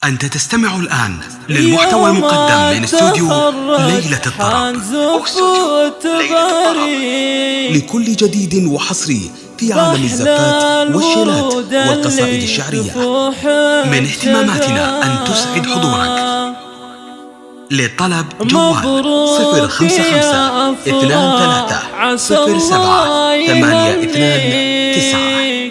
أنت تستمع الآن للمحتوى المقدم من استوديو ليلة الطرب. لكل جديد وحصري في عالم الزفات والشيلات والقصائد الشعرية، من اهتماماتنا أن تسعد حضورك. للطلب جوال 055 23 07 829.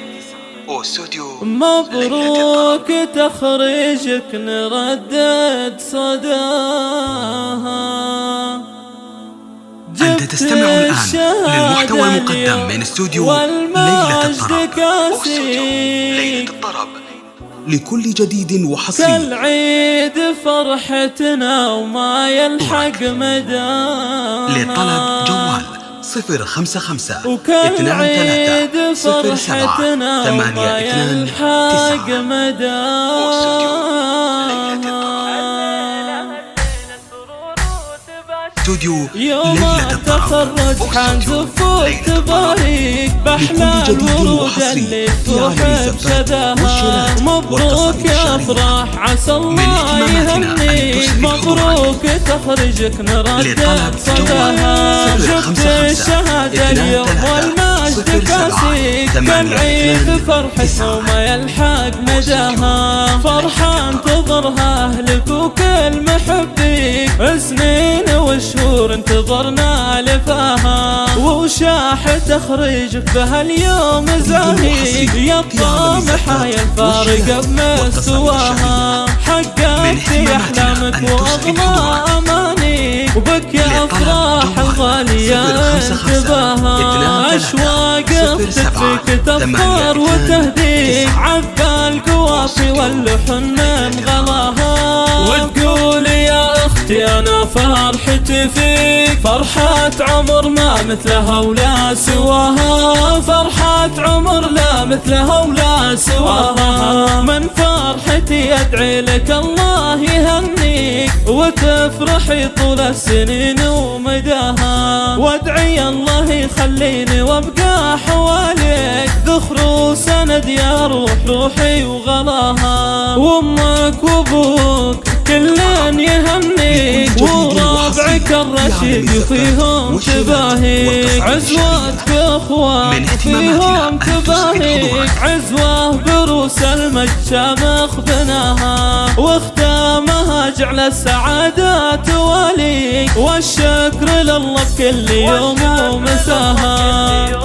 واستوديو مبروك تخرجك نردد صداها. أنت تستمع الآن للمحتوى المقدم من استوديو ليلة الطرب. لكل جديد وحصري كالعيد فرحتنا وما يلحق مداها. للطلب جوال 055 وكالعيد 23 07 فرحتنا وما يلحق 829. مداها. استوديو يوم ليلة الطرب. تخرج حنزف وتباريك بأحلى الورود اللي تروح بشذاها. مبروك يا أفراح عسى الله يهنيك. مبروك تخرجك نردد صداها. جبت الشهادة اليوم والمجد كاسيك. كالعيد فرحتنا وما يلحق مداها. فرحة انتظرها أهلك وكل محبيك. سنين وشهور انتظرنا لفاها. وشاح تخرجك بهاليوم زاهيك. يا الطامحة يا الفارقة بمستواها. حققتي أحلامك وأضمى أمانيك. وبك يا أفراح الغالية انتباها. أشواق اختفيك تفخر وتهديك. عذب القوافي واللحن انغلاها. وتقول يا اختي انا فرحتي فيك. فرحة عمر ما مثلها ولا سواها. فرحة عمر لا مثلها ولا سواها. من فرحتي ادعي لك الله يهنيك. وتفرحي طول السنين ومداها. وادعي الله يخليني وابقى حواليك. ذخر وسند يا روح روحي وغلاها. وامك وابوك كلن يهنيك. ورابعك الرشيد فيهم تباهيك. عزوتك اخوان فيهم تباهيك. عزوة بروس المجد شامخ بناها. واختامها جعل السعادة تواليك. والشكر لله بكل يوم ومساها.